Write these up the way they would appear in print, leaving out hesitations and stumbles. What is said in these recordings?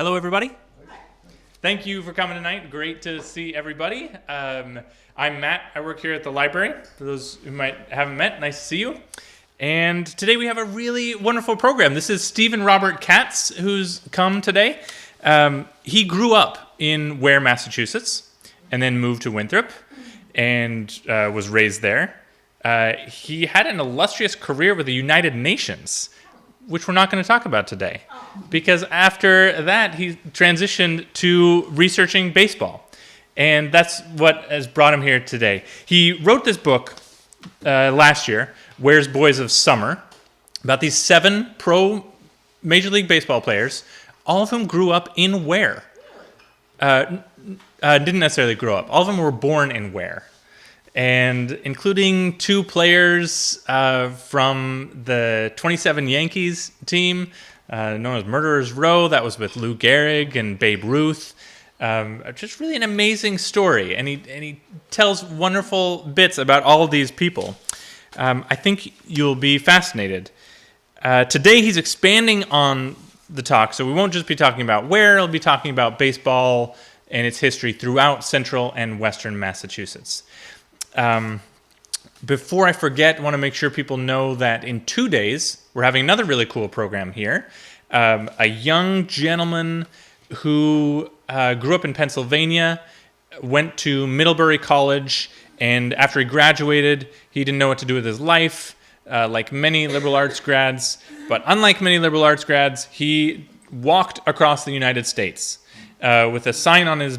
Hello, everybody. Thank you for coming tonight. Great to see everybody. I'm Matt. I work here at the library. For those who might haven't met, nice to see you. And today we have a really wonderful program. This is Stephen Robert Katz, who's come today. He grew up in Ware, Massachusetts, and then moved to Winthrop and was raised there. He had an illustrious career with the United Nations, which we're not going to talk about today, because after that he transitioned to researching baseball, and that's what has brought him here today. He wrote this book last year, Ware's Boys of Summer, about these 7 pro Major League Baseball players, all of whom grew up in Ware. Didn't necessarily grow up. All of them were born in Ware, and including 2 players from the 27 Yankees team, known as Murderers Row. That was with Lou Gehrig and Babe Ruth. Just really an amazing story, and he tells wonderful bits about all of these people. I think you'll be fascinated. Today he's expanding on the talk, so we won't just be talking about Ware. We'll be talking about baseball and its history throughout central and western Massachusetts. Before I forget, I want to make sure people know that in 2 days, we're having another really cool program here. A young gentleman who grew up in Pennsylvania, went to Middlebury College, and after he graduated, he didn't know what to do with his life, like many liberal arts grads. But unlike many liberal arts grads, he walked across the United States with a sign on his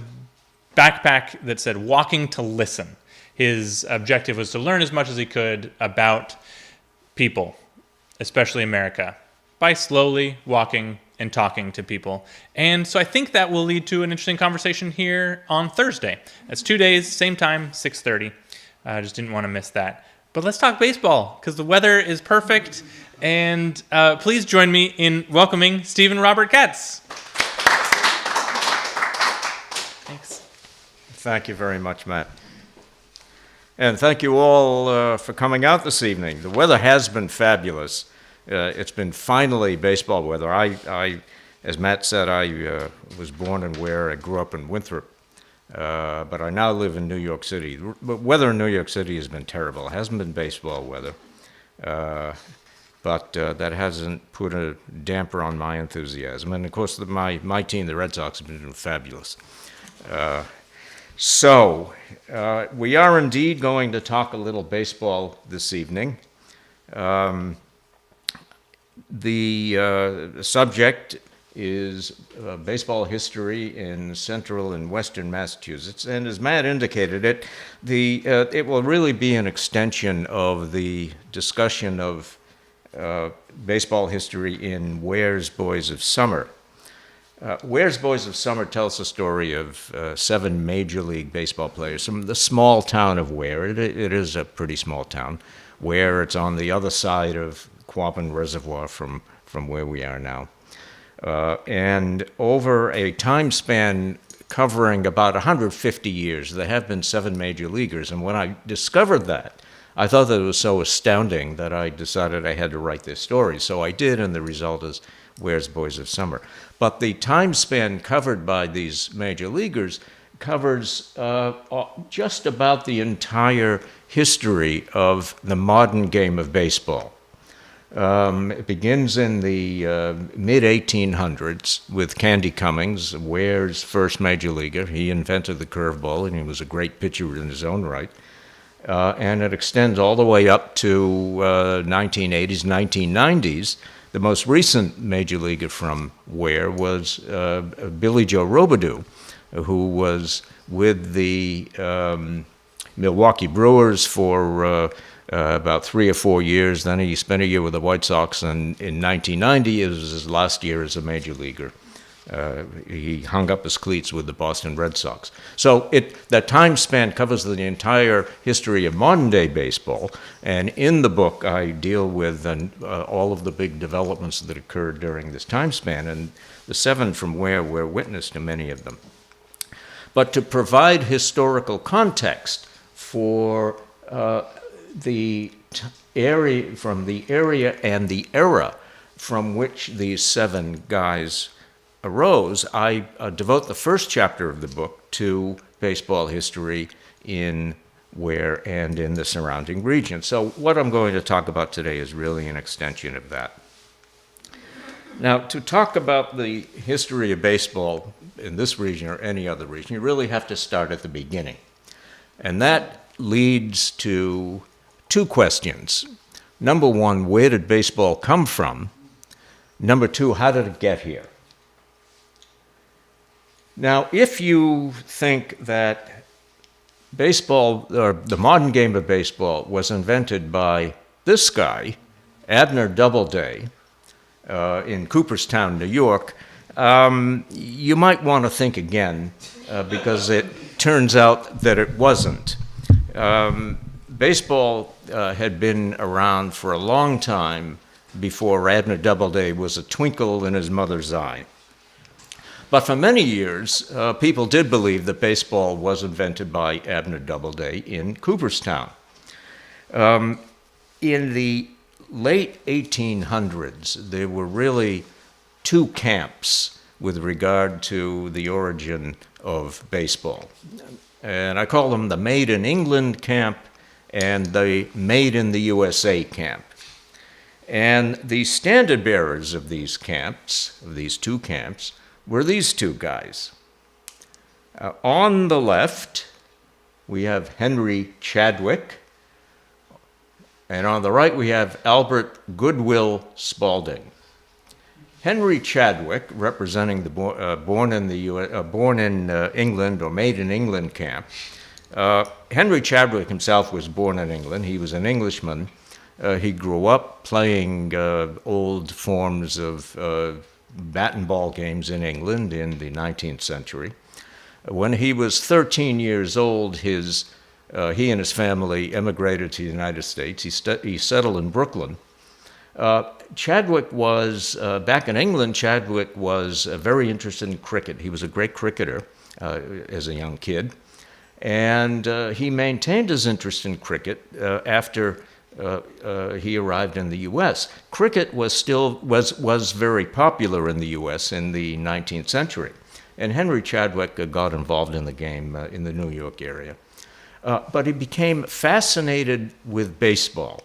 backpack that said, "Walking to Listen." His objective was to learn as much as he could about people, especially America, by slowly walking and talking to people. And so I think that will lead to an interesting conversation here on Thursday. That's 2 days, same time, 6:30. I just didn't want to miss that. But let's talk baseball, because the weather is perfect. And please join me in welcoming Stephen Robert Katz. Thanks. Thank you very much, Matt. And thank you all for coming out this evening. The weather has been fabulous. It's been finally baseball weather. I as Matt said, I was born in Ware. I grew up in Winthrop, but I now live in New York City. The weather in New York City has been terrible. It hasn't been baseball weather, but that hasn't put a damper on my enthusiasm. And of course, my team, the Red Sox, have been doing fabulous. So, we are indeed going to talk a little baseball this evening. The subject is baseball history in central and western Massachusetts, and as Matt indicated, it will really be an extension of the discussion of baseball history in Ware's Boys of Summer. Ware's Boys of Summer tells the story of 7 Major League Baseball players from the small town of Ware. It is a pretty small town. Ware, it's on the other side of Quabbin Reservoir from where we are now. And over a time span covering about 150 years, there have been 7 major leaguers. And when I discovered that, I thought that it was so astounding that I decided I had to write this story. So I did, and the result is Ware's Boys of Summer. But the time span covered by these major leaguers covers just about the entire history of the modern game of baseball. It begins in the mid-1800s with Candy Cummings, Ware's first major leaguer. He invented the curveball, and he was a great pitcher in his own right. And it extends all the way up to 1980s, 1990s. The most recent major leaguer from Ware was Billy Joe Robidoux, who was with the Milwaukee Brewers for about 3 or 4 years. Then he spent a year with the White Sox, and in 1990, it was his last year as a major leaguer. He hung up his cleats with the Boston Red Sox. So that time span covers the entire history of modern-day baseball, and in the book I deal with all of the big developments that occurred during this time span, and the 7 from Ware were witness to many of them. But to provide historical context for the area and the era from which these 7 guys arose, I devote the first chapter of the book to baseball history in Ware and in the surrounding region. So what I'm going to talk about today is really an extension of that. Now, to talk about the history of baseball in this region or any other region, you really have to start at the beginning. And that leads to two questions. Number one, where did baseball come from? Number two, how did it get here? Now, if you think that baseball, or the modern game of baseball, was invented by this guy, Abner Doubleday, in Cooperstown, New York, you might want to think again, because it turns out that it wasn't. Baseball had been around for a long time before Abner Doubleday was a twinkle in his mother's eye. But for many years, people did believe that baseball was invented by Abner Doubleday in Cooperstown. In the late 1800s, there were really two camps with regard to the origin of baseball. And I call them the Made in England camp and the Made in the USA camp. And the standard bearers of these camps, of these two camps, were these two guys. On the left, we have Henry Chadwick, and on the right we have Albert Goodwill Spaulding. Henry Chadwick, representing the born in England or Made in England camp. Henry Chadwick himself was born in England. He was an Englishman. He grew up playing old forms of bat and ball games in England in the 19th century. When he was 13 years old, he and his family emigrated to the United States. He settled in Brooklyn. Chadwick was, back in England, Chadwick was very interested in cricket. He was a great cricketer as a young kid. And he maintained his interest in cricket after he arrived in the U.S. Cricket was very popular in the U.S. in the 19th century, and Henry Chadwick got involved in the game in the New York area. But he became fascinated with baseball.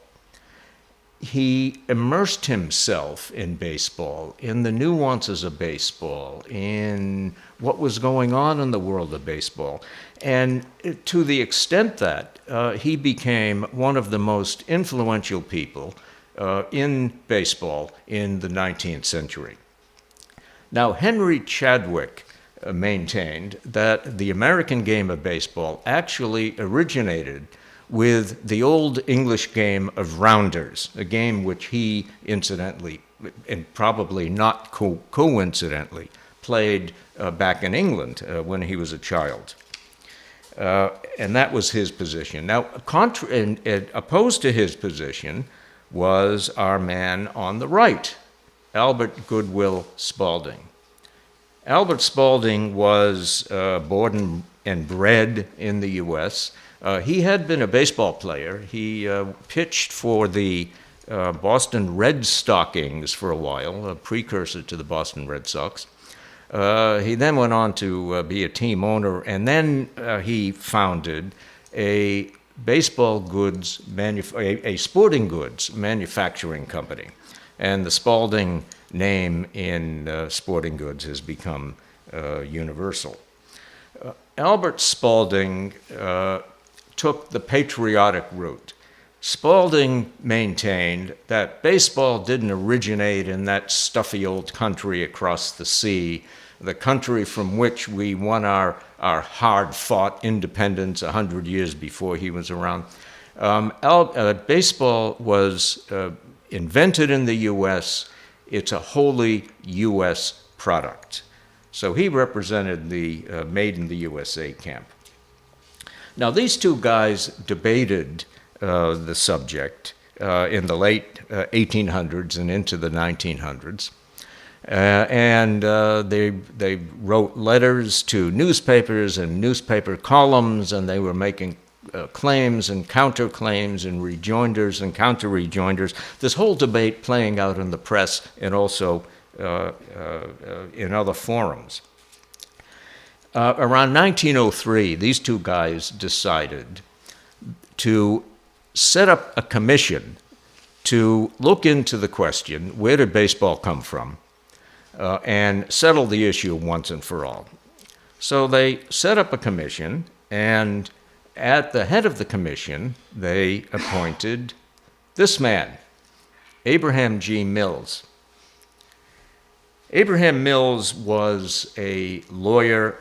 He immersed himself in baseball, in the nuances of baseball, in what was going on in the world of baseball. And to the extent that he became one of the most influential people in baseball in the 19th century. Now, Henry Chadwick maintained that the American game of baseball actually originated with the old English game of rounders, a game which he incidentally, and probably not coincidentally, played back in England when he was a child. And that was his position. Now, opposed to his position was our man on the right, Albert Goodwill Spaulding. Albert Spaulding was born and bred in the U.S. He had been a baseball player. He pitched for the Boston Red Stockings for a while, a precursor to the Boston Red Sox. He then went on to be a team owner, and then he founded a sporting goods manufacturing company. And the Spaulding name in sporting goods has become universal. Albert Spaulding took the patriotic route. Spaulding maintained that baseball didn't originate in that stuffy old country across the sea, the country from which we won our hard-fought independence 100 years before he was around. Baseball was invented in the U.S. It's a wholly U.S. product. So he represented the Made in the USA camp. Now, these two guys debated the subject in the late 1800s and into the 1900s. And they wrote letters to newspapers and newspaper columns, and they were making claims and counterclaims and rejoinders and counter-rejoinders. This whole debate playing out in the press and also in other forums. Around 1903, these two guys decided to set up a commission to look into the question, where did baseball come from, and settle the issue once and for all. So they set up a commission, and at the head of the commission, they appointed this man, Abraham G. Mills. Abraham Mills was a lawyer.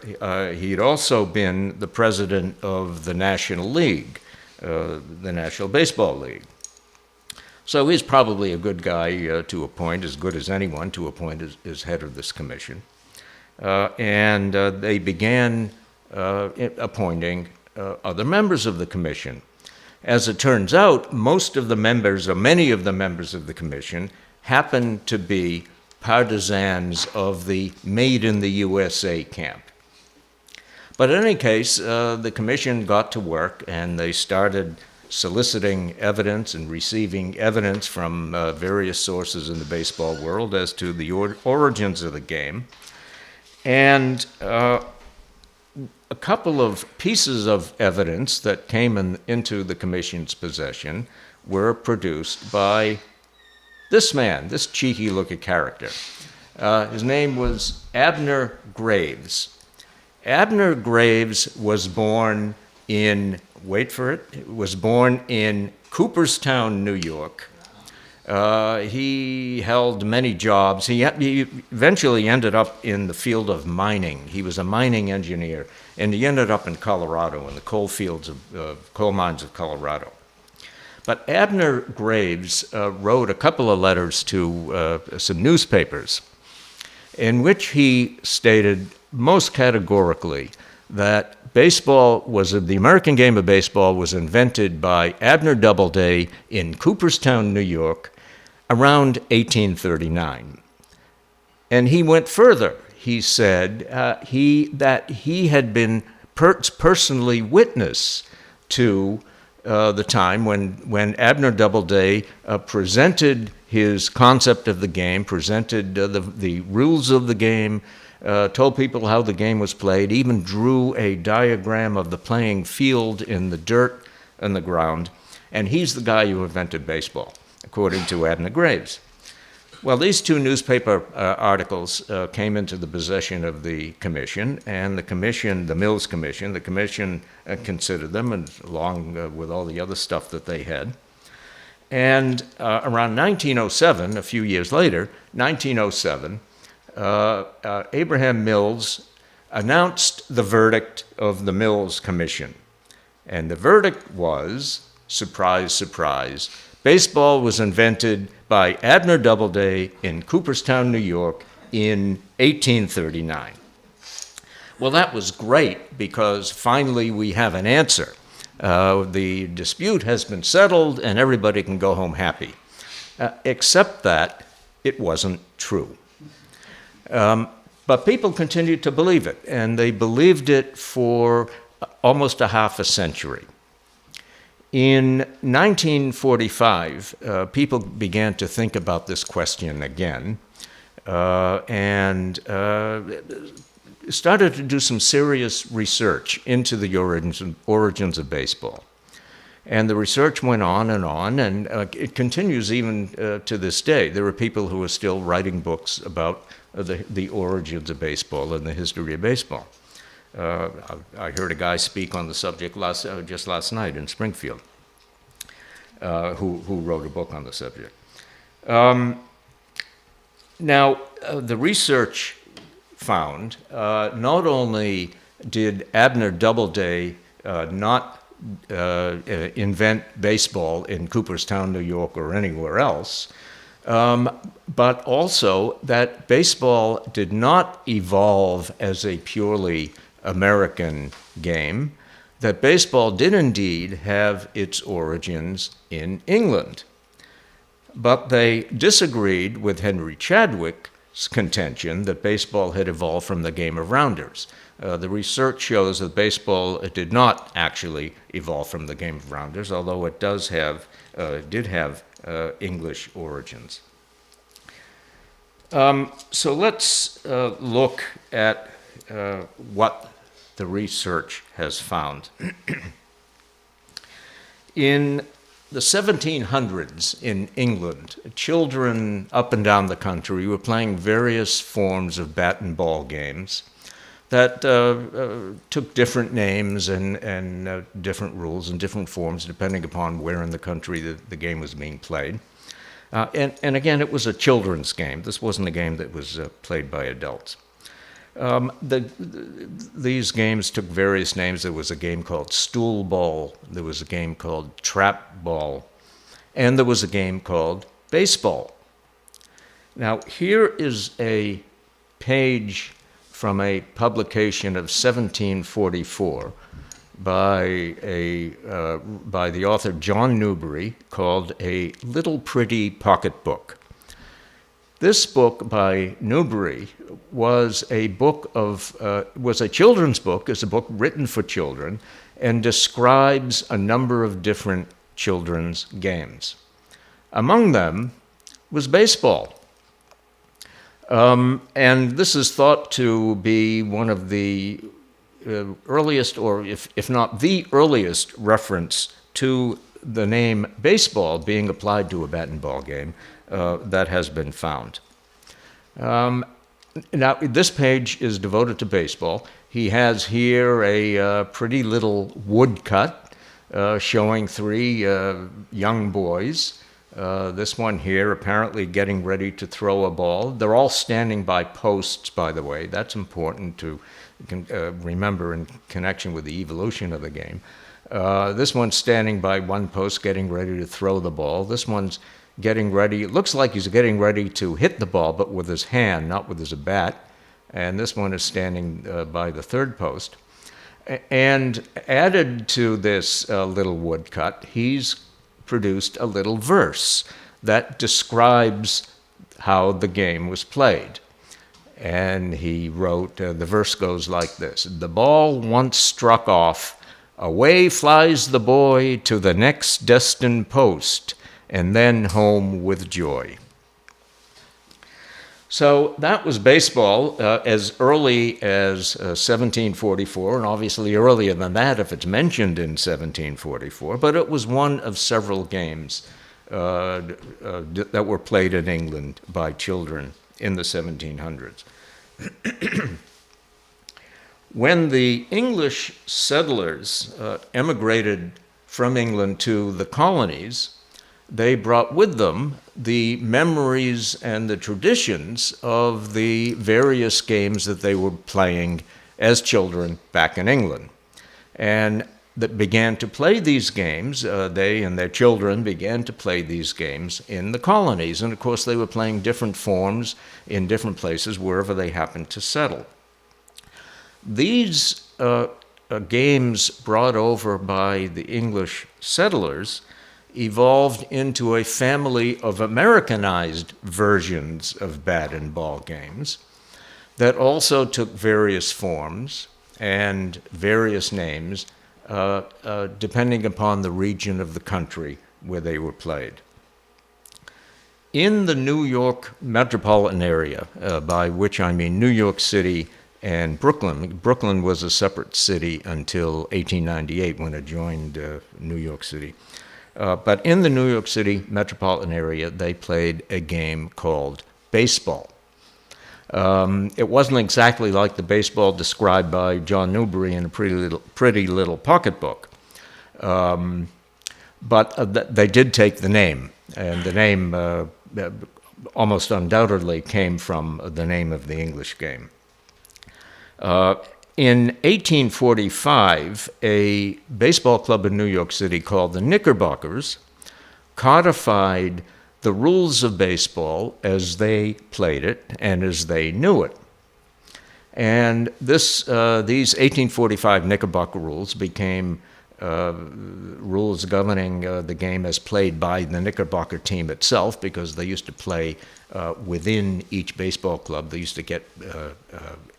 He'd also been the president of the National League, the National Baseball League. So he's probably a good guy to appoint, as good as anyone to appoint as head of this commission. And they began appointing other members of the commission. As it turns out, most of the members, or many of the members of the commission, happened to be partisans of the Made in the USA camp. But in any case, the commission got to work, and they started soliciting evidence and receiving evidence from various sources in the baseball world as to the origins of the game. And a couple of pieces of evidence that came into the commission's possession were produced by this man, this cheeky-looking character. His name was Abner Graves. Abner Graves was born in, wait for it, was born in Cooperstown, New York. He held many jobs. He eventually ended up in the field of mining. He was a mining engineer, and he ended up in Colorado, in the coal mines of Colorado. But Abner Graves wrote a couple of letters to some newspapers in which he stated most categorically that the American game of baseball was invented by Abner Doubleday in Cooperstown, New York, around 1839. And he went further. He said that he had been personally witness to the time when Abner Doubleday presented his concept of the game, presented the rules of the game, told people how the game was played, even drew a diagram of the playing field in the dirt and the ground. And he's the guy who invented baseball, according to Abner Graves. Well, these two newspaper articles came into the possession of the commission, and the commission, the Mills Commission, the commission considered them, and along with all the other stuff that they had. And around 1907, a few years later, 1907, Abraham Mills announced the verdict of the Mills Commission. And the verdict was, surprise, surprise, baseball was invented by Abner Doubleday in Cooperstown, New York in 1839. Well, that was great because finally we have an answer. The dispute has been settled and everybody can go home happy. Except that it wasn't true. But people continued to believe it, and they believed it for almost a half a century. In 1945, people began to think about this question again, and started to do some serious research into the origins of baseball. And the research went on, and it continues even to this day. There are people who are still writing books about the origins of baseball and the history of baseball. I heard a guy speak on the subject just last night in Springfield, who wrote a book on the subject. Now, the research found not only did Abner Doubleday not invent baseball in Cooperstown, New York, or anywhere else, but also that baseball did not evolve as a purely American game, that baseball did indeed have its origins in England. But they disagreed with Henry Chadwick's contention that baseball had evolved from the game of rounders. The research shows that baseball did not actually evolve from the game of rounders, although it did have English origins. So let's look at what the research has found. In the 1700s in England, children up and down the country were playing various forms of bat and ball games that took different names and different rules and different forms depending upon where in the country the game was being played. And again, it was a children's game. This wasn't a game that was played by adults. These games took various names. There was a game called stool ball. There was a game called trap ball. And there was a game called baseball. Now, here is a page from a publication of 1744 by the author John Newbery called A Little Pretty Pocketbook. This book by Newbery was a children's book. It's a book written for children and describes a number of different children's games. Among them was baseball. And this is thought to be one of the earliest, or if not the earliest, reference to the name baseball being applied to a bat and ball game that has been found. Now, this page is devoted to baseball. He has here a pretty little woodcut showing three young boys. This one here apparently getting ready to throw a ball. They're all standing by posts, by the way. That's important to remember in connection with the evolution of the game. This one's standing by one post getting ready to throw the ball. This one's getting ready. It looks like he's getting ready to hit the ball, but with his hand, not with his bat. And this one is standing by the third post. And added to this little woodcut, he's produced a little verse that describes how the game was played. And he wrote, the verse goes like this: "The ball once struck off, away flies the boy to the next destined post, and then home with joy." So that was baseball as early as 1744, and obviously earlier than that if it's mentioned in 1744, but it was one of several games that were played in England by children in the 1700s. When the English settlers emigrated from England to the colonies, they brought with them the memories and the traditions of the various games that they were playing as children back in England. And that began to play these games, they and their children began to play these games in the colonies. And of course, they were playing different forms in different places wherever they happened to settle. These games brought over by the English settlers evolved into a family of Americanized versions of bat and ball games that also took various forms and various names depending upon the region of the country where they were played. In the New York metropolitan area, by which I mean New York City and Brooklyn. Brooklyn was a separate city until 1898 when it joined New York City. But in the New York City metropolitan area, they played a game called baseball. It wasn't exactly like the baseball described by John Newbery in a pretty little pocketbook. But they did take the name, and the name almost undoubtedly came from the name of the English game. In 1845, a baseball club in New York City called the Knickerbockers codified the rules of baseball as they played it and as they knew it. And these 1845 Knickerbocker rules became rules governing the game as played by the Knickerbocker team itself, because they used to play within each baseball club. They used to get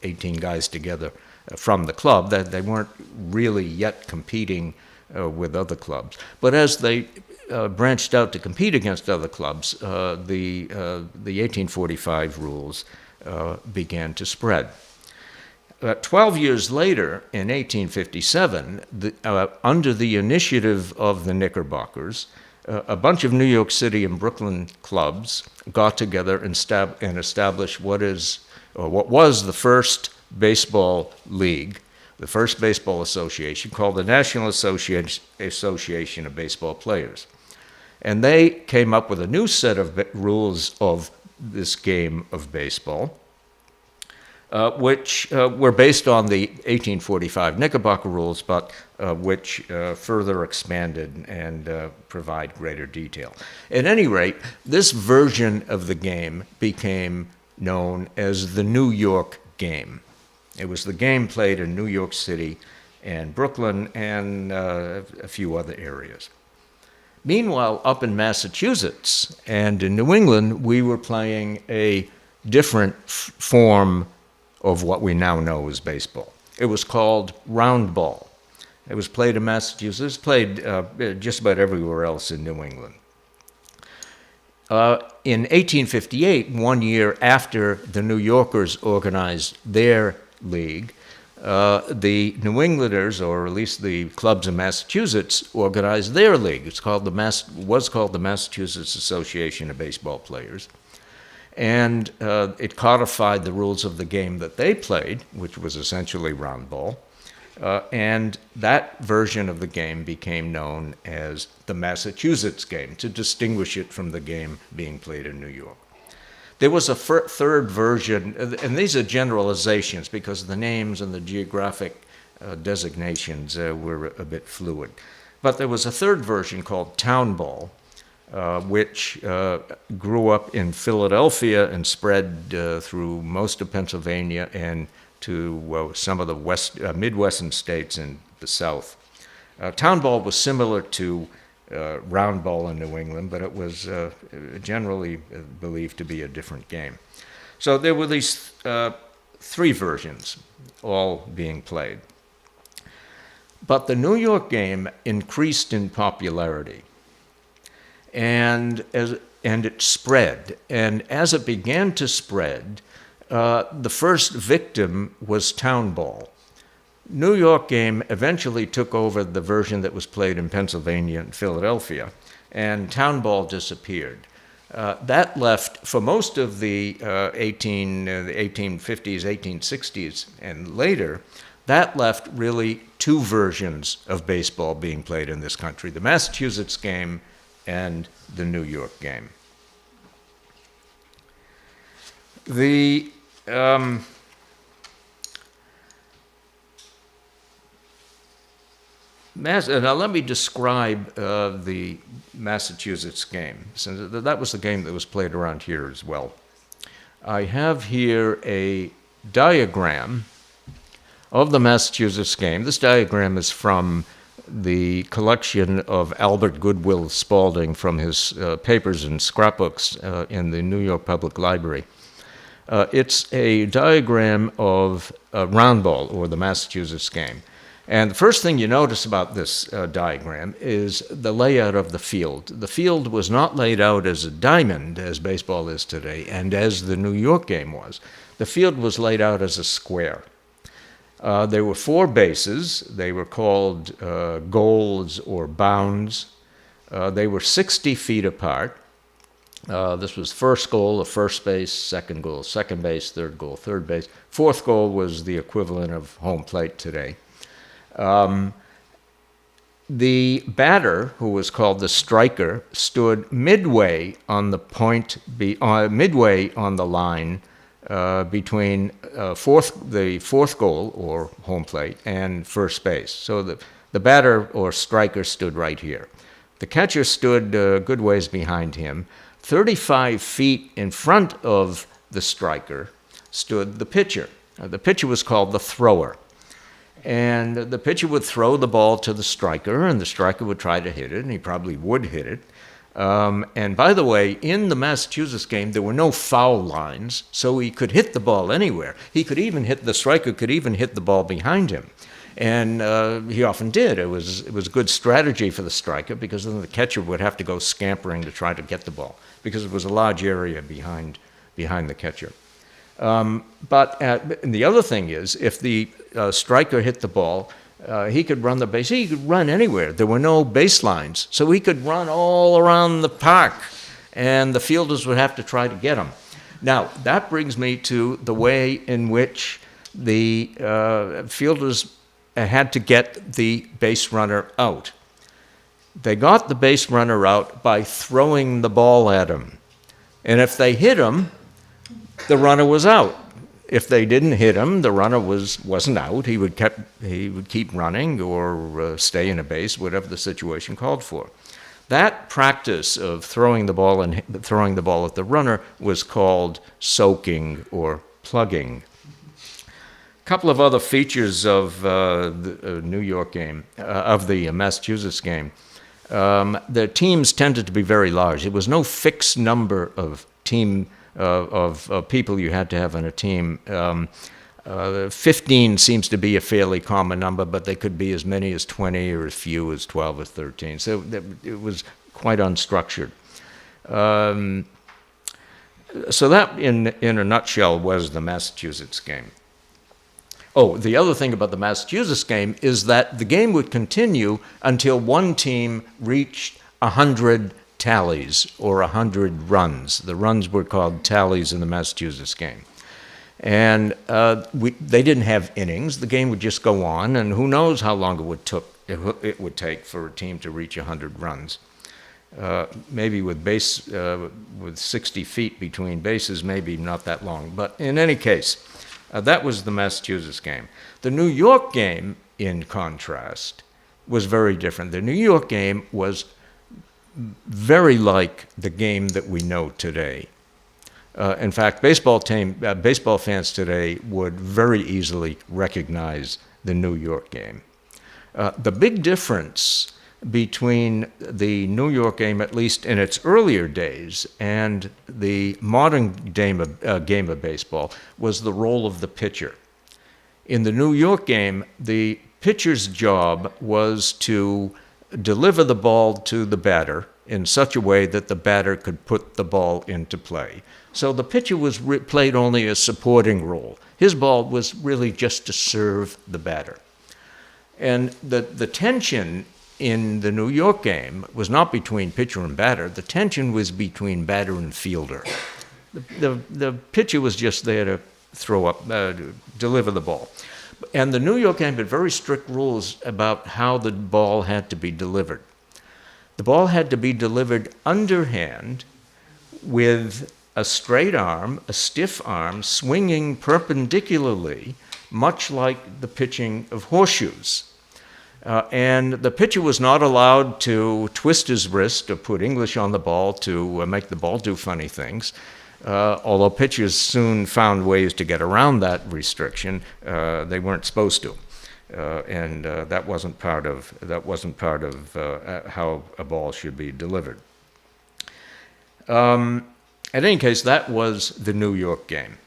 18 guys together from the club. That they weren't really yet competing with other clubs. But as they branched out to compete against other clubs, the 1845 rules began to spread. 12 years later, in 1857, under the initiative of the Knickerbockers, a bunch of New York City and Brooklyn clubs got together and established what was the first baseball league, the first baseball association, called the National Association of Baseball Players. And they came up with a new set of rules of this game of baseball, which were based on the 1845 Knickerbocker rules, but which further expanded and provide greater detail. At any rate, this version of the game became known as the New York game. It was the game played in New York City and Brooklyn and a few other areas. Meanwhile, up in Massachusetts and in New England, we were playing a different form of what we now know as baseball. It was called round ball. It was played in Massachusetts, played just about everywhere else in New England. In 1858, 1 year after the New Yorkers organized their league, the New Englanders, or at least the clubs in Massachusetts, organized their league. Was called the Massachusetts Association of Baseball Players. And it codified the rules of the game that they played, which was essentially round ball. And that version of the game became known as the Massachusetts game, to distinguish it from the game being played in New York. There was a third version, and these are generalizations because the names and the geographic designations were a bit fluid. But there was a third version called town ball, which grew up in Philadelphia and spread through most of Pennsylvania and to some of the Midwestern states in the South. Town ball was similar to round ball in New England, but it was generally believed to be a different game. So there were these three versions, all being played. But the New York game increased in popularity. And it spread. And as it began to spread, the first victim was town ball. New York game eventually took over the version that was played in Pennsylvania and Philadelphia, and town ball disappeared. That left, for most of the 1850s, 1860s, and later, that left really two versions of baseball being played in this country, the Massachusetts game and the New York game. Now let me describe the Massachusetts game, since that was the game that was played around here as well. I have here a diagram of the Massachusetts game. This diagram is from the collection of Albert Goodwill Spaulding from his papers and scrapbooks in the New York Public Library. It's a diagram of round ball, or the Massachusetts game. And the first thing you notice about this diagram is the layout of the field. The field was not laid out as a diamond, as baseball is today, and as the New York game was. The field was laid out as a square. There were four bases. They were called goals or bounds. They were 60 feet apart. This was first goal, of first base, second goal, second base, third goal, third base. Fourth goal was the equivalent of home plate today. The batter, who was called the striker, stood midway on the midway on the line between the fourth goal, or home plate, and first base. So the batter or striker stood right here. The catcher stood a good ways behind him. 35 feet in front of the striker stood the pitcher. The pitcher was called the thrower. And the pitcher would throw the ball to the striker, and the striker would try to hit it, and he probably would hit it. And by the way, in the Massachusetts game, there were no foul lines, so he could hit the ball anywhere. The striker could even hit the ball behind him. And he often did. It was a good strategy for the striker, because then the catcher would have to go scampering to try to get the ball, because it was a large area behind the catcher. And the other thing is, if the striker hit the ball, he could run the base. He could run anywhere. There were no baselines, so he could run all around the park, and the fielders would have to try to get him. Now, that brings me to the way in which the fielders had to get the base runner out. They got the base runner out by throwing the ball at him. And if they hit him, the runner was out. If they didn't hit him, the runner wasn't out. He would keep running or stay in a base, whatever the situation called for. That practice of throwing the ball at the runner was called soaking or plugging. A couple of other features of the New York game, of the Massachusetts game. The teams tended to be very large. There was no fixed number of people you had to have on a team. 15 seems to be a fairly common number, but they could be as many as 20 or as few as 12 or 13. So it was quite unstructured. So that, in a nutshell, was the Massachusetts game. Oh, the other thing about the Massachusetts game is that the game would continue until one team reached 100 tallies or 100 runs. The runs were called tallies in the Massachusetts game. And they didn't have innings. The game would just go on, and who knows how long it would take for a team to reach 100 runs. Maybe with 60 feet between bases, maybe not that long. But in any case, that was the Massachusetts game. The New York game, in contrast, was very different. The New York game was very like the game that we know today. In fact, baseball fans today would very easily recognize the New York game. The big difference between the New York game, at least in its earlier days, and the modern game of baseball was the role of the pitcher. In the New York game, the pitcher's job was to deliver the ball to the batter in such a way that the batter could put the ball into play. So the pitcher played only a supporting role. His ball was really just to serve the batter. And the tension in the New York game was not between pitcher and batter. The tension was between batter and fielder. The pitcher was just there to deliver the ball. And the New York game had very strict rules about how the ball had to be delivered. The ball had to be delivered underhand with a straight arm, a stiff arm, swinging perpendicularly, much like the pitching of horseshoes. And the pitcher was not allowed to twist his wrist or put English on the ball to make the ball do funny things. Although pitchers soon found ways to get around that restriction, they weren't supposed to. And that wasn't part of how a ball should be delivered. In any case, that was the New York game.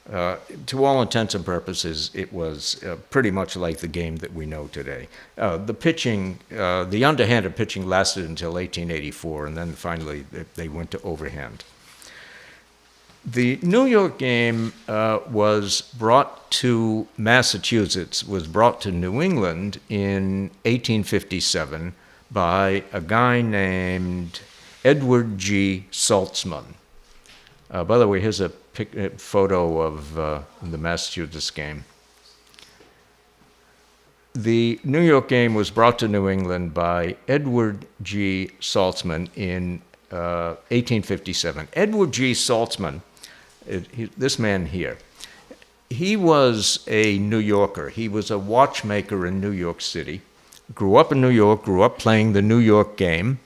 To all intents and purposes, it was pretty much like the game that we know today. The pitching, the underhanded pitching lasted until 1884, and then finally they went to overhand. The New York game was brought to Massachusetts, was brought to New England in 1857 by a guy named Edward G. Saltzman. By the way, here's a photo of the Massachusetts game. The New York game was brought to New England by Edward G. Saltzman in 1857. Edward G. Saltzman, this man here, he was a New Yorker. He was a watchmaker in New York City. Grew up in New York, grew up playing the New York game.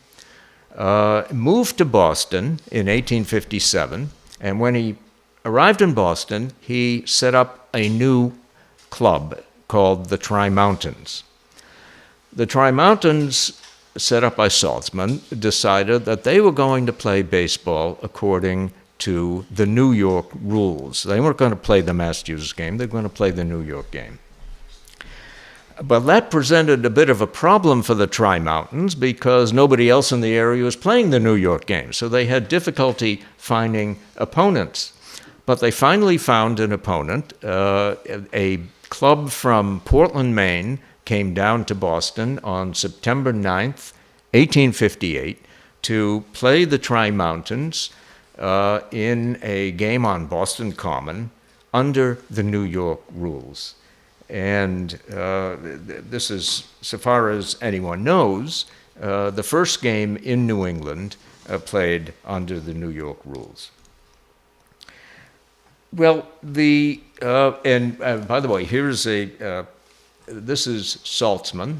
Moved to Boston in 1857, and when he arrived in Boston, he set up a new club called the Tri-Mountains. The Tri-Mountains, set up by Saltzman, decided that they were going to play baseball according to the New York rules. They weren't going to play the Massachusetts game, they were going to play the New York game. But that presented a bit of a problem for the Tri-Mountains because nobody else in the area was playing the New York game. So they had difficulty finding opponents. But they finally found an opponent. A club from Portland, Maine, came down to Boston on September 9th, 1858, to play the Tri-Mountains in a game on Boston Common under the New York rules. And this is, so far as anyone knows, the first game in New England played under the New York rules. Well, and by the way, here's this is Saltzman.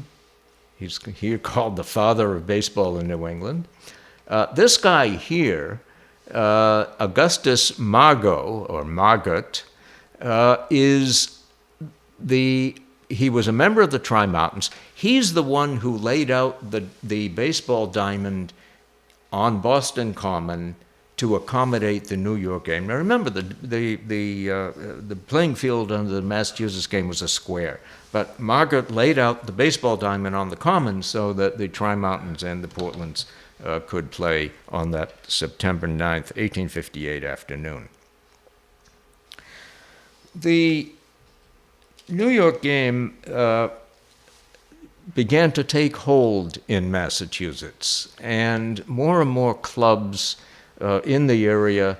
He's here called the father of baseball in New England. This guy here, Augustus Margot, or Margot, he was a member of the Tri-Mountains. He's the one who laid out the baseball diamond on Boston Common to accommodate the New York game. Now remember, the playing field under the Massachusetts game was a square, but Margaret laid out the baseball diamond on the Common so that the Tri-Mountains and the Portlands could play on that September 9th, 1858 afternoon. The New York game began to take hold in Massachusetts, and more clubs in the area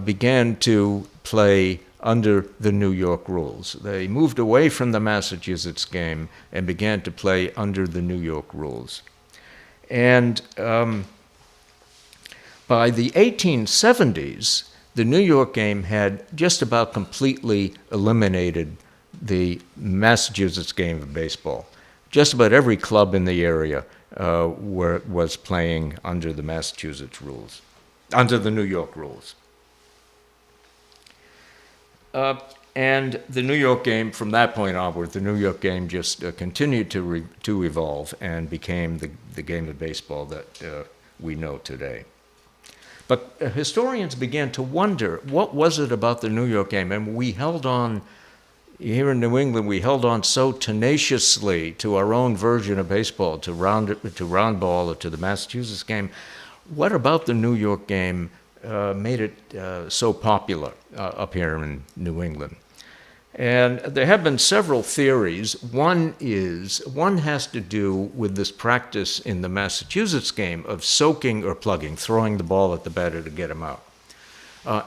began to play under the New York rules. They moved away from the Massachusetts game and began to play under the New York rules. And by the 1870s, the New York game had just about completely eliminated the Massachusetts game of baseball. Just about every club in the area was playing under the Massachusetts rules, under the New York rules. And the New York game, from that point onward, the New York game just continued to evolve and became the game of baseball that we know today. But historians began to wonder, what was it about the New York game? And we held on, here in New England, we held on so tenaciously to our own version of baseball, to round ball, or to the Massachusetts game. What about the New York game made it so popular up here in New England? And there have been several theories. One has to do with this practice in the Massachusetts game of soaking or plugging, throwing the ball at the batter to get him out.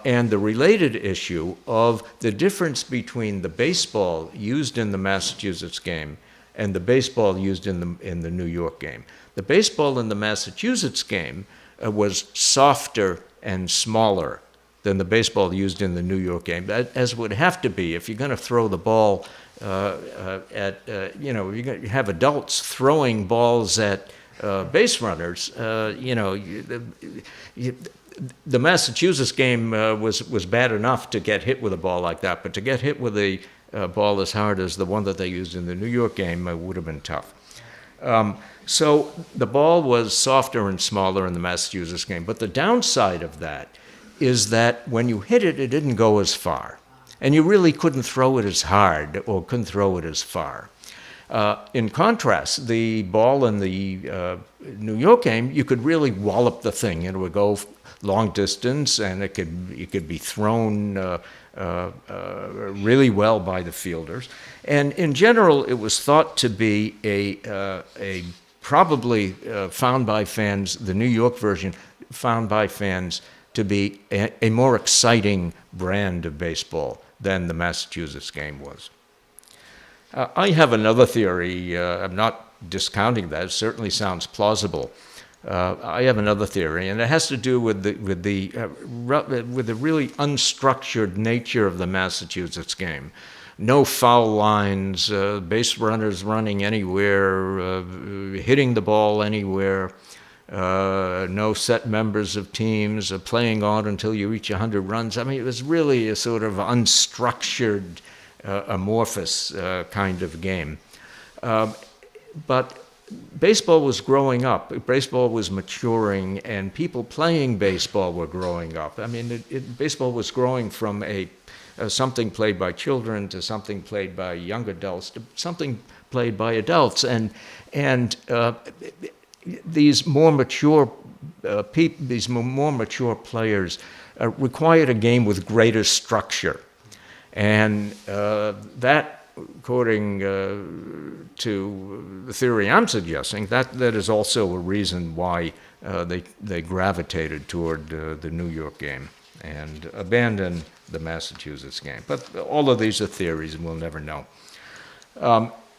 And the related issue of the difference between the baseball used in the Massachusetts game and the baseball used in the New York game. The baseball in the Massachusetts game was softer and smaller than the baseball used in the New York game, as would have to be if you're going to throw the ball you have adults throwing balls at base runners. The Massachusetts game was bad enough to get hit with a ball like that, but to get hit with a ball as hard as the one that they used in the New York game would have been tough. So the ball was softer and smaller in the Massachusetts game, but the downside of that is that when you hit it, it didn't go as far. And you really couldn't throw it as hard or couldn't throw it as far. In contrast, the ball in the New York game, you could really wallop the thing. It would go long distance, and it could be thrown really well by the fielders. And in general, it was thought to be a probably found by fans, the New York version, found by fans to be a more exciting brand of baseball than the Massachusetts game was. I have another theory. I'm not discounting that. It certainly sounds plausible. I have another theory, and it has to do with the really unstructured nature of the Massachusetts game. No foul lines, base runners running anywhere, hitting the ball anywhere. No set members of teams, playing on until you reach 100 runs. I mean, it was really a sort of unstructured, amorphous kind of game. But baseball was growing up. Baseball was maturing, and people playing baseball were growing up. I mean, baseball was growing from something played by children to something played by young adults to something played by adults, and these more mature players required a game with greater structure, and that, according to the theory I'm suggesting, that is also a reason why they gravitated toward the New York game and abandoned the Massachusetts game. But all of these are theories, and we'll never know.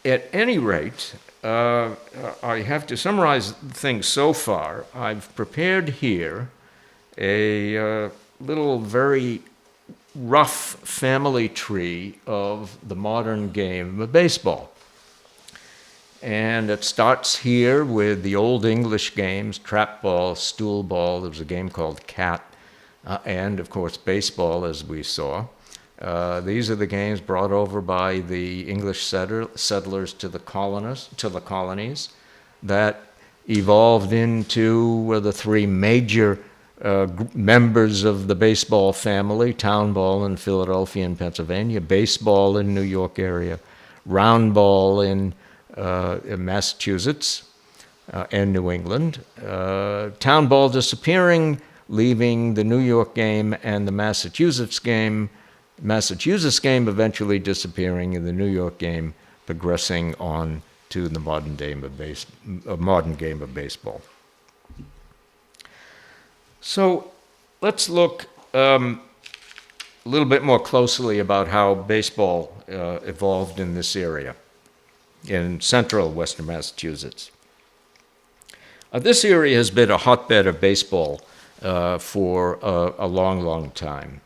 At any rate, I have to summarize things so far. I've prepared here a little very rough family tree of the modern game of baseball. And it starts here with the old English games, trap ball, stool ball. There was a game called cat, and of course baseball, as we saw. These are the games brought over by the English settlers to the colonies that evolved into the three major members of the baseball family: town ball in Philadelphia and Pennsylvania, baseball in New York area, round ball in Massachusetts and New England, town ball disappearing, leaving the New York game and the Massachusetts game eventually disappearing, and the New York game progressing on to the modern game of baseball. So let's look a little bit more closely about how baseball evolved in this area, in central western Massachusetts. This area has been a hotbed of baseball for a long, long time.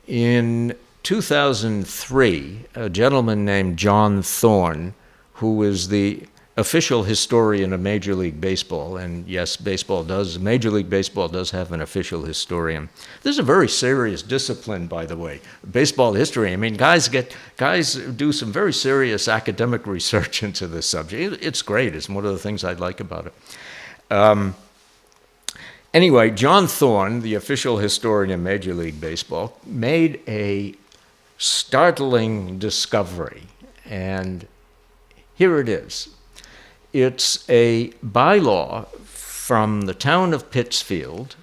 In 2003, a gentleman named John Thorne, who is the official historian of Major League Baseball, and yes, Major League Baseball does have an official historian. This is a very serious discipline, by the way, baseball history. I mean, guys do some very serious academic research into this subject. It's great. It's one of the things I like about it. Anyway, John Thorne, the official historian of Major League Baseball, made a startling discovery, and here it is. It's a bylaw from the town of Pittsfield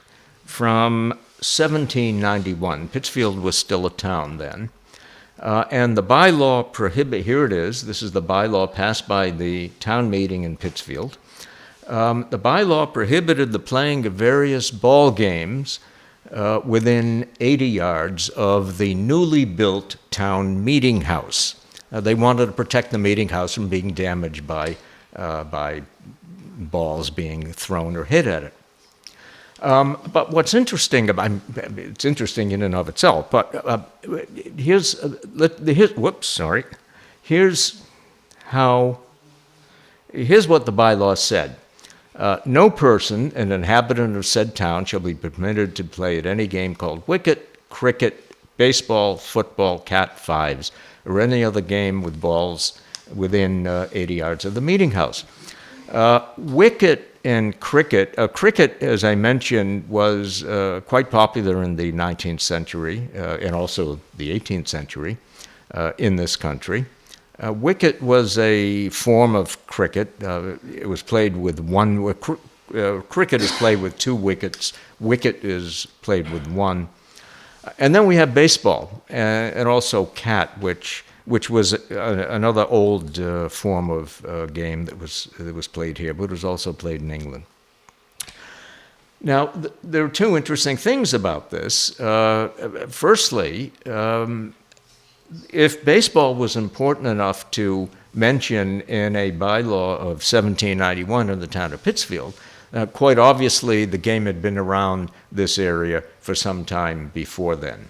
from 1791. Pittsfield was still a town then. And the bylaw here it is. This is the bylaw passed by the town meeting in Pittsfield. The bylaw prohibited the playing of various ball games within 80 yards of the newly built town meeting house. They wanted to protect the meeting house from being damaged by balls being thrown or hit at it. But what's interesting it's interesting in and of itself, but here's what the bylaw said. No person, an inhabitant of said town, shall be permitted to play at any game called wicket, cricket, baseball, football, cat fives, or any other game with balls within 80 yards of the meeting house. Wicket and cricket, as I mentioned, was quite popular in the 19th century and also the 18th century in this country. Wicket was a form of cricket. It was played with one. Cricket is played with two wickets. Wicket is played with one. And then we have baseball and also cat, which was another old form of game that was played here, but it was also played in England. Now, there are two interesting things about this. Firstly, if baseball was important enough to mention in a bylaw of 1791 in the town of Pittsfield, quite obviously the game had been around this area for some time before then.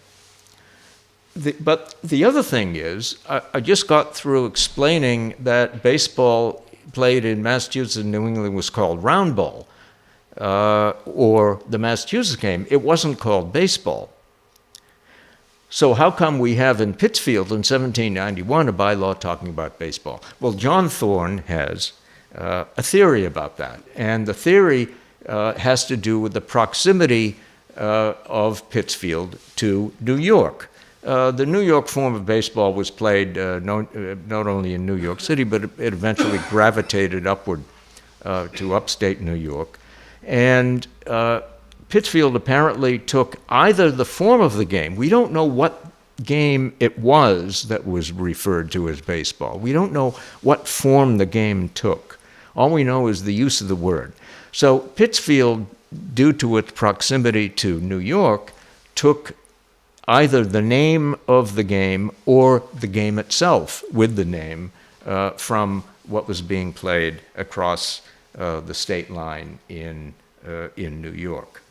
But the other thing is, I just got through explaining that baseball played in Massachusetts and New England was called round ball, or the Massachusetts game. It wasn't called baseball. So how come we have in Pittsfield in 1791 a bylaw talking about baseball? Well, John Thorne has a theory about that, and the theory has to do with the proximity of Pittsfield to New York. The New York form of baseball was played not only in New York City, but it eventually gravitated upward to upstate New York. And Pittsfield apparently took either the form of the game. We don't know what game it was that was referred to as baseball. We don't know what form the game took. All we know is the use of the word. So Pittsfield, due to its proximity to New York, took either the name of the game or the game itself with the name from what was being played across the state line in New York.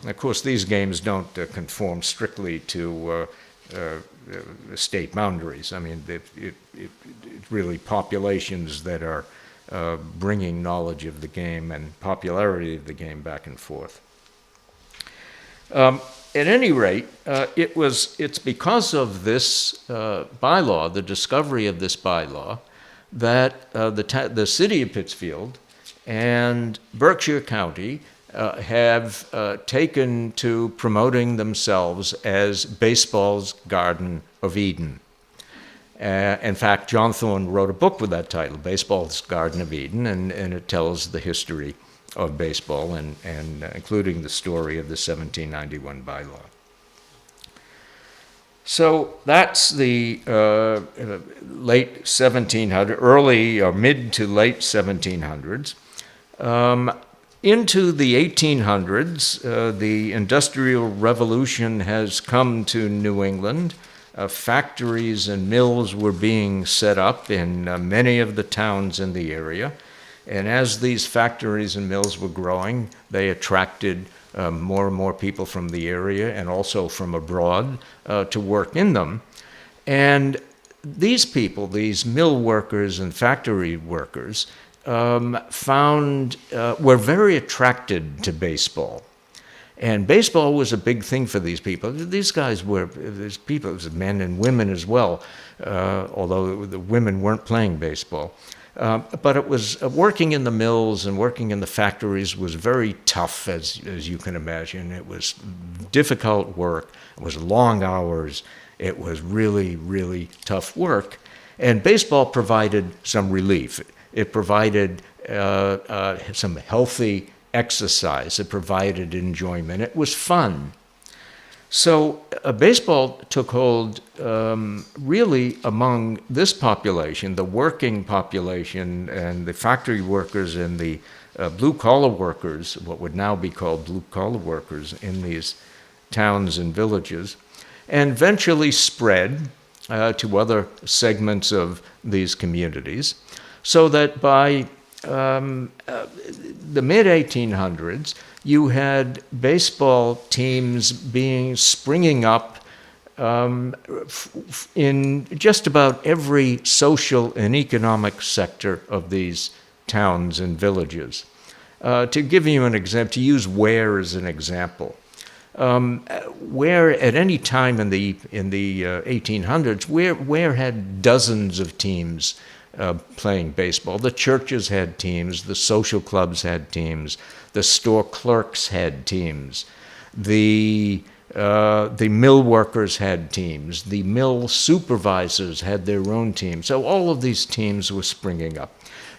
And of course, these games don't conform strictly to state boundaries. I mean, it's really populations that are bringing knowledge of the game and popularity of the game back and forth. At any rate, it's because of this bylaw, the discovery of this bylaw, that the city of Pittsfield and Berkshire County have taken to promoting themselves as baseball's Garden of Eden. In fact, John Thorne wrote a book with that title, Baseball's Garden of Eden, and it tells the history of baseball and including the story of the 1791 bylaw. So that's the late 1700s, early or mid to late 1700s. Into the 1800s, the Industrial Revolution has come to New England. Factories and mills were being set up in many of the towns in the area. And as these factories and mills were growing, they attracted more and more people from the area and also from abroad to work in them. And these people, these mill workers and factory workers, were very attracted to baseball. And baseball was a big thing for these people. These guys were, these people, it was men and women as well, although the women weren't playing baseball. But it was working in the mills and working in the factories was very tough, as you can imagine. It was difficult work. It was long hours. It was really, really tough work. And baseball provided some relief. It provided some healthy exercise. It provided enjoyment. It was fun. So baseball took hold really among this population, the working population and the factory workers and the blue-collar workers, what would now be called blue-collar workers in these towns and villages, and eventually spread to other segments of these communities, so that by the mid-1800s, you had baseball teams springing up in just about every social and economic sector of these towns and villages. To give you an example, to use Ware as an example, Ware at any time in the 1800s, Ware had dozens of teams playing baseball. The churches had teams, the social clubs had teams, the store clerks had teams, the mill workers had teams, the mill supervisors had their own teams. So all of these teams were springing up.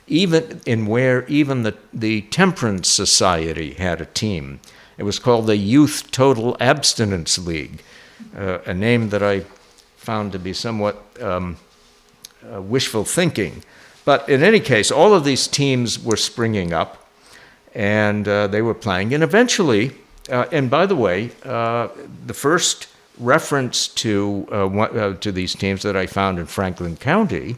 Even in Ware, even the Temperance Society had a team. It was called the Youth Total Abstinence League, a name that I found to be somewhat wishful thinking. But in any case, all of these teams were springing up, and they were playing. And eventually, and by the way, the first reference to these teams that I found in Franklin County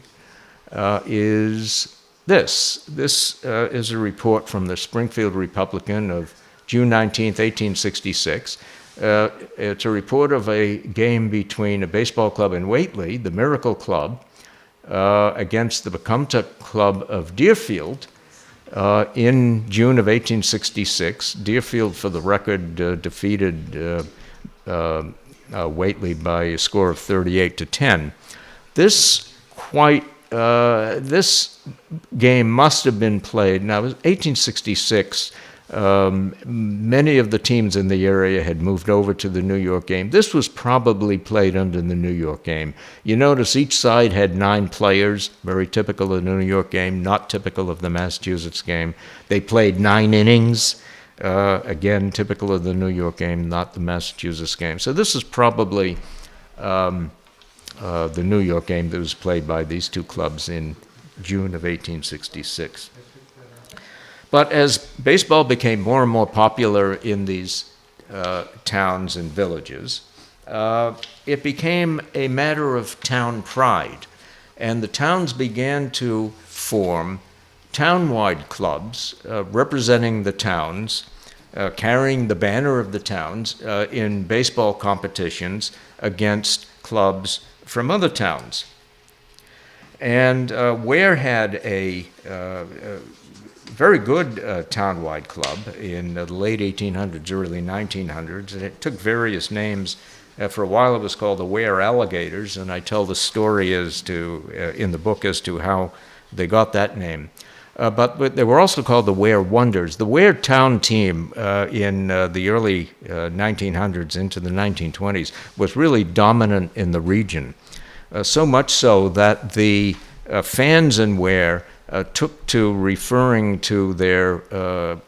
is this. This is a report from the Springfield Republican of June 19th, 1866. It's a report of a game between a baseball club in Whately, the Miracle Club, against the Macomta Club of Deerfield in June of 1866. Deerfield, for the record, defeated Whately by a score of 38-10. This game must have been played. Now, it was 1866. Many of the teams in the area had moved over to the New York game. This was probably played under the New York game. You notice each side had 9 players, very typical of the New York game, not typical of the Massachusetts game. They played 9 innings, again, typical of the New York game, not the Massachusetts game. So this is probably the New York game that was played by these two clubs in June of 1866. But as baseball became more and more popular in these towns and villages, it became a matter of town pride. And the towns began to form town-wide clubs representing the towns, carrying the banner of the towns in baseball competitions against clubs from other towns. And Ware had a very good town-wide club in the late 1800s, early 1900s, and it took various names. For a while it was called the Ware Alligators, and I tell the story as to, in the book as to how they got that name. But they were also called the Ware Wonders. The Ware town team in the early 1900s into the 1920s was really dominant in the region, so much so that the fans in Ware took to referring to their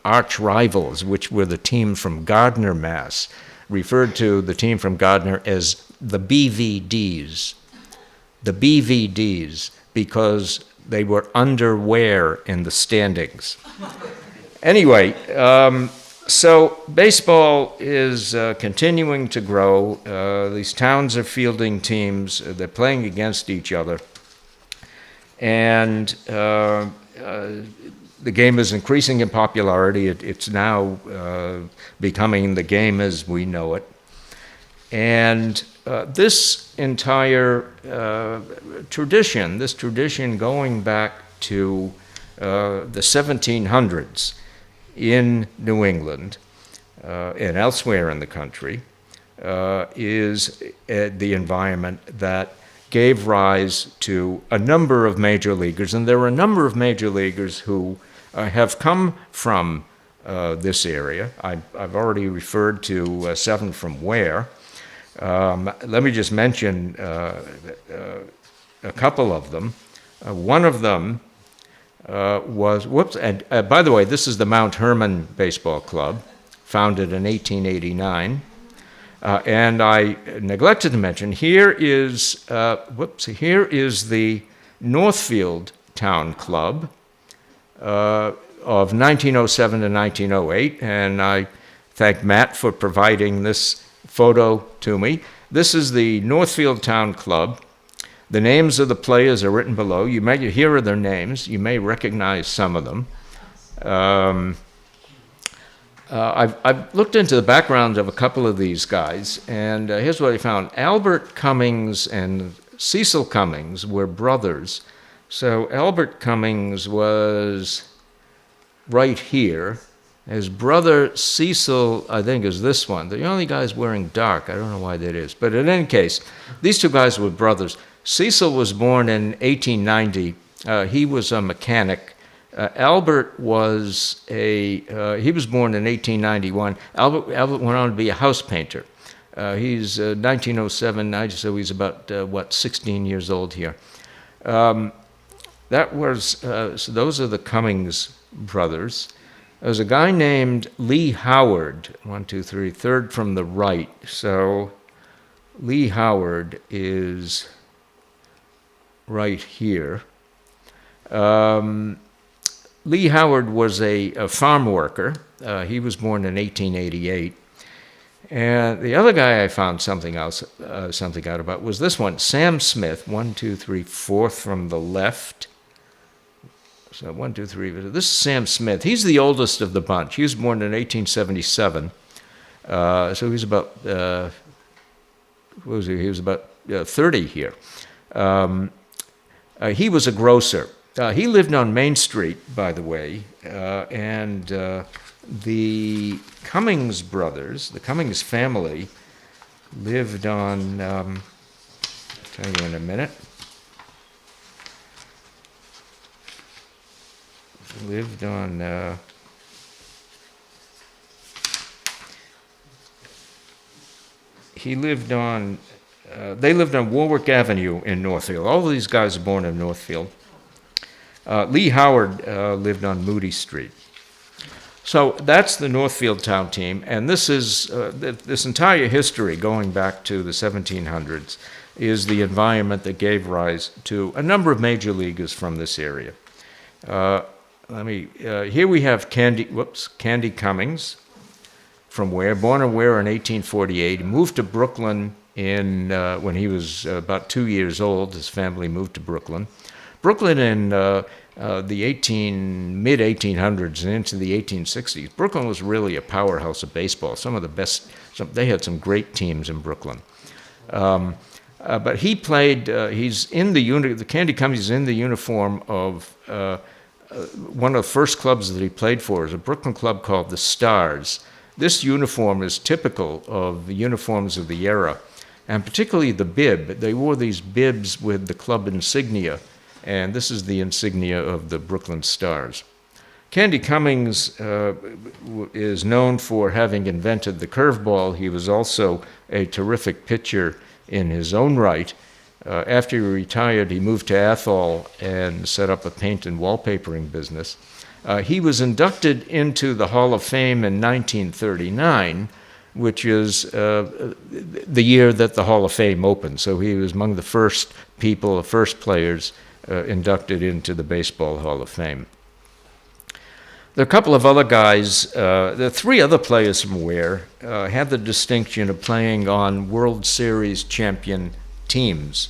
arch rivals, which were the team from Gardner, Mass., referred to the team from Gardner as the BVDs. The BVDs, because they were under Ware in the standings. Anyway, so baseball is continuing to grow. These towns are fielding teams. They're playing against each other. And the game is increasing in popularity. It's now becoming the game as we know it. And this entire tradition going back to the 1700s in New England and elsewhere in the country is the environment that gave rise to a number of major leaguers, and there are a number of major leaguers who have come from this area. I've already referred to 7 from Ware. Let me just mention a couple of them. One of them was, and by the way, this is the Mount Herman Baseball Club, founded in 1889. And I neglected to mention, here is the Northfield Town Club of 1907 to 1908, and I thank Matt for providing this photo to me. This is the Northfield Town Club. The names of the players are written below. Here are their names. You may recognize some of them. I've looked into the background of a couple of these guys, and here's what I found. Albert Cummings and Cecil Cummings were brothers. So Albert Cummings was right here. His brother Cecil, I think, is this one. The only guy's wearing dark. I don't know why that is. But in any case, these two guys were brothers. Cecil was born in 1890. He was a mechanic. Albert was he was born in 1891. Albert went on to be a house painter. He's 1907, so he's about, 16 years old here. So those are the Cummings brothers. There's a guy named Lee Howard, 1, 2, 3, third from the right. So Lee Howard is right here. Lee Howard was a farm worker. He was born in 1888. And the other guy I found something out about was this one, Sam Smith, 1, 2, 3, fourth from the left. So 1, 2, 3. This is Sam Smith. He's the oldest of the bunch. He was born in 1877. So he's about, He was about 30 here. He was a grocer. He lived on Main Street, by the way, and the Cummings brothers, the Cummings family, lived on, I'll tell you in a minute, lived on he lived on, they lived on Warwick Avenue in Northfield. All of these guys are born in Northfield. Lee Howard lived on Moody Street. So that's the Northfield town team, and this is this entire history going back to the 1700s is the environment that gave rise to a number of major leaguers from this area. Here we have Candy Cummings from Ware, born in Ware in 1848. He moved to Brooklyn when he was about 2 years old. His family moved to Brooklyn. Brooklyn in the mid-1800s and into the 1860s, Brooklyn was really a powerhouse of baseball. Some of the best, they had some great teams in Brooklyn. But he played, the Candy Cummings is in the uniform of one of the first clubs that he played for is a Brooklyn club called the Stars. This uniform is typical of the uniforms of the era, and particularly the bib. They wore these bibs with the club insignia, and this is the insignia of the Brooklyn Stars. Candy Cummings is known for having invented the curveball. He was also a terrific pitcher in his own right. After he retired, he moved to Athol and set up a paint and wallpapering business. He was inducted into the Hall of Fame in 1939, which is the year that the Hall of Fame opened. So he was among the first players inducted into the Baseball Hall of Fame. There are a couple of other guys, there are three other players from Ware, had the distinction of playing on World Series champion teams.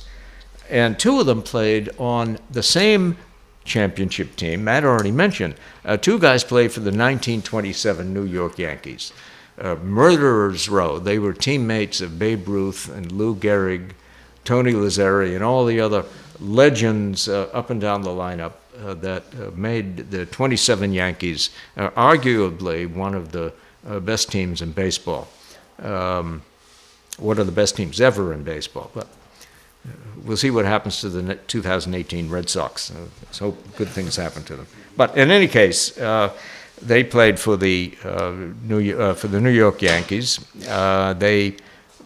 And two of them played on the same championship team. Matt already mentioned. Two guys played for the 1927 New York Yankees. Murderers Row. They were teammates of Babe Ruth and Lou Gehrig, Tony Lazzeri, and all the other legends up and down the lineup that made the 27 Yankees arguably one of the best teams in baseball. One of the best teams ever in baseball. But we'll see what happens to the 2018 Red Sox. Let's hope good things happen to them. But in any case, they played for the New York Yankees. They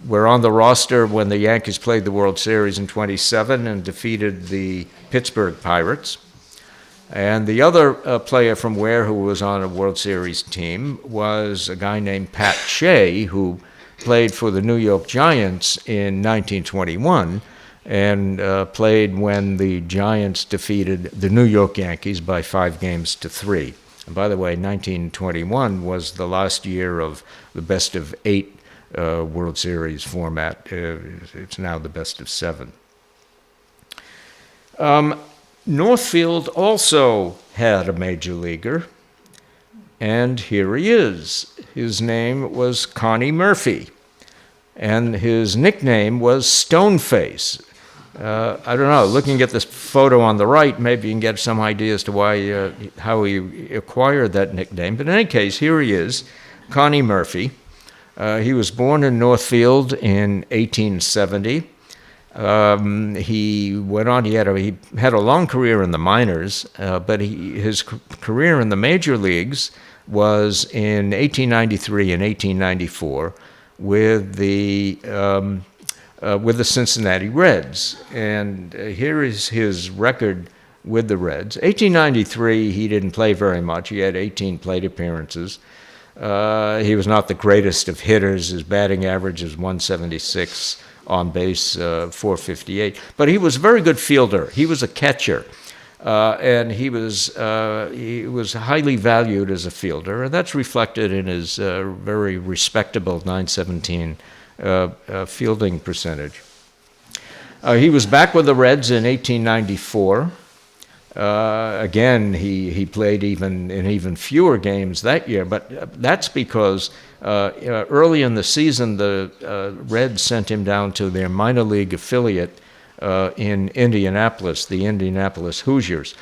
were on the roster when the Yankees played the World Series in '27 and defeated the Pittsburgh Pirates. And the other player from Ware who was on a World Series team was a guy named Pat Shea, who played for the New York Giants in 1921 and played when the Giants defeated the New York Yankees by 5-3. And by the way, 1921 was the last year of the best of 8 World Series format. It's now the best of 7. Northfield also had a major leaguer, and here he is. His name was Connie Murphy, and his nickname was Stoneface. I don't know, looking at this photo on the right, maybe you can get some idea as to how he acquired that nickname. But in any case, here he is, Connie Murphy. He was born in Northfield in 1870. He went on, he had a long career in the minors, but his career in the major leagues was in 1893 and 1894 with the Cincinnati Reds. And here is his record with the Reds. 1893, he didn't play very much. He had 18 plate appearances. He was not the greatest of hitters. His batting average is 176, on base 458. But he was a very good fielder. He was a catcher. And he was highly valued as a fielder, and that's reflected in his very respectable .917 fielding percentage. He was back with the Reds in 1894. Again, he played in even fewer games that year, but that's because early in the season, the Reds sent him down to their minor league affiliate in Indianapolis, the Indianapolis Hoosiers.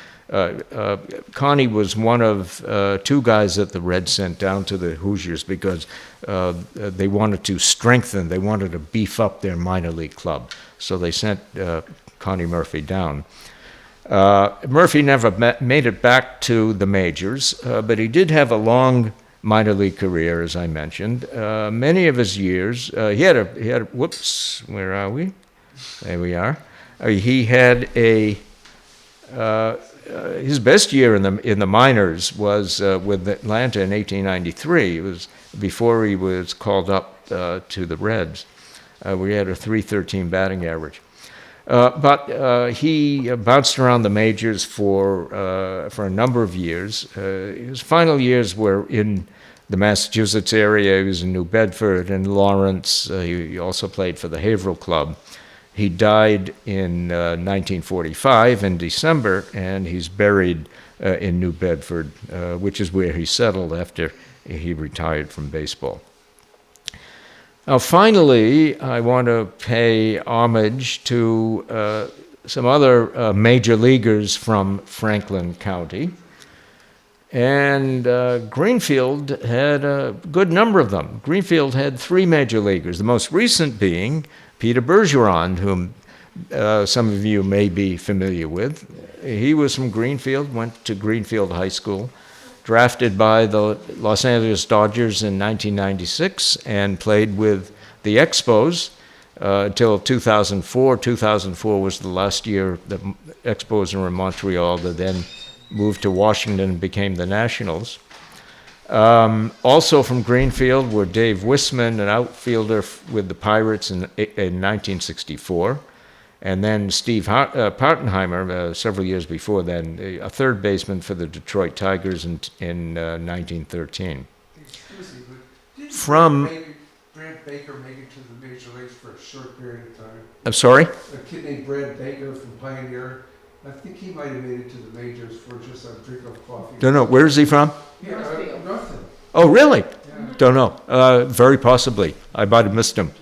Connie was one of 2 guys that the Reds sent down to the Hoosiers because they wanted to strengthen, they wanted to beef up their minor league club. So they sent Connie Murphy down. Murphy never made it back to the majors, but he did have a long minor league career, as I mentioned. Many of his years, he had a, whoops, where are we? There we are. He had his best year in the minors was with Atlanta in 1893. It was before he was called up to the Reds. We had a .313 batting average. But he bounced around the majors for a number of years. His final years were in the Massachusetts area. He was in New Bedford and Lawrence. He also played for the Haverhill Club. He died in 1945 in December, and he's buried in New Bedford, which is where he settled after he retired from baseball. Now, finally, I want to pay homage to some other major leaguers from Franklin County. And Greenfield had a good number of them. Greenfield had 3 major leaguers, the most recent being Peter Bergeron, whom some of you may be familiar with. He was from Greenfield, went to Greenfield High School, drafted by the Los Angeles Dodgers in 1996 and played with the Expos until 2004. 2004 was the last year the Expos were in Montreal. They then moved to Washington and became the Nationals. Also from Greenfield were Dave Wisman, an outfielder with the Pirates in 1964, and then Steve Partenheimer, several years before then, a third baseman for the Detroit Tigers in 1913. Excuse me, but didn't From Brad Baker make it to the major leagues for a short period of time? I'm sorry? A kid named Brad Baker from Pioneer. I think he might have made it to the majors for just a drink of coffee. Don't know. Where is he from? Yeah, Northfield. Oh, really? Yeah. Don't know. Very possibly. I might have missed him.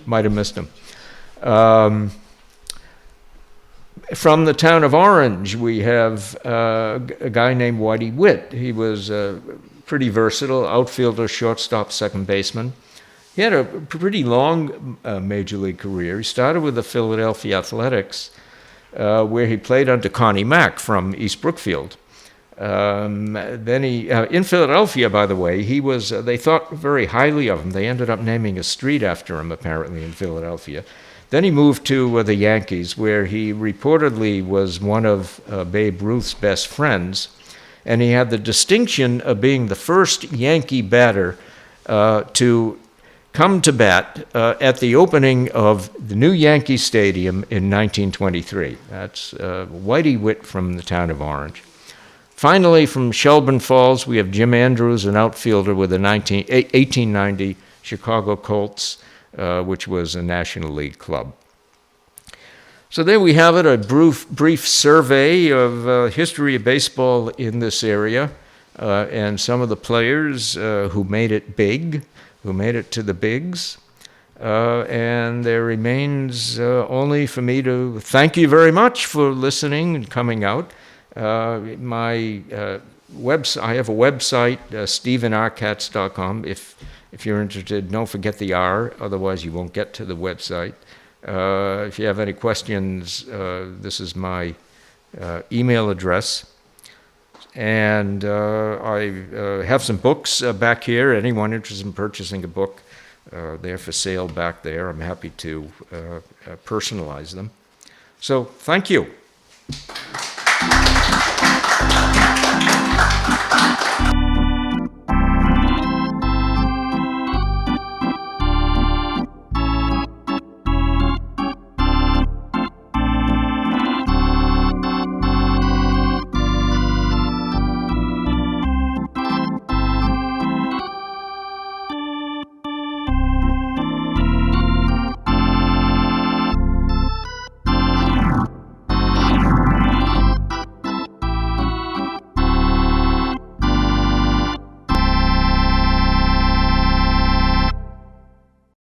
From the town of Orange, we have a guy named Whitey Witt. He was pretty versatile, outfielder, shortstop, second baseman. He had a pretty long major league career. He started with the Philadelphia Athletics, where he played under Connie Mack from East Brookfield. Then he, in Philadelphia, by the way, he was, they thought very highly of him. They ended up naming a street after him, apparently, in Philadelphia. Then he moved to the Yankees, where he reportedly was one of Babe Ruth's best friends. And he had the distinction of being the first Yankee batter to come to bat at the opening of the new Yankee Stadium in 1923. That's Whitey Witt from the town of Orange. Finally, from Shelburne Falls, we have Jim Andrews, an outfielder with the 1890 Chicago Colts, which was a National League club. So there we have it, a brief survey of history of baseball in this area, and some of the players who made it big, who made it to the bigs. And there remains only for me to thank you very much for listening and coming out. My website, I have a website, StephenRKatz.com. If you're interested, don't forget the R, otherwise you won't get to the website. If you have any questions, this is my email address. And I have some books back here. Anyone interested in purchasing a book, they're for sale back there. I'm happy to personalize them. So thank you.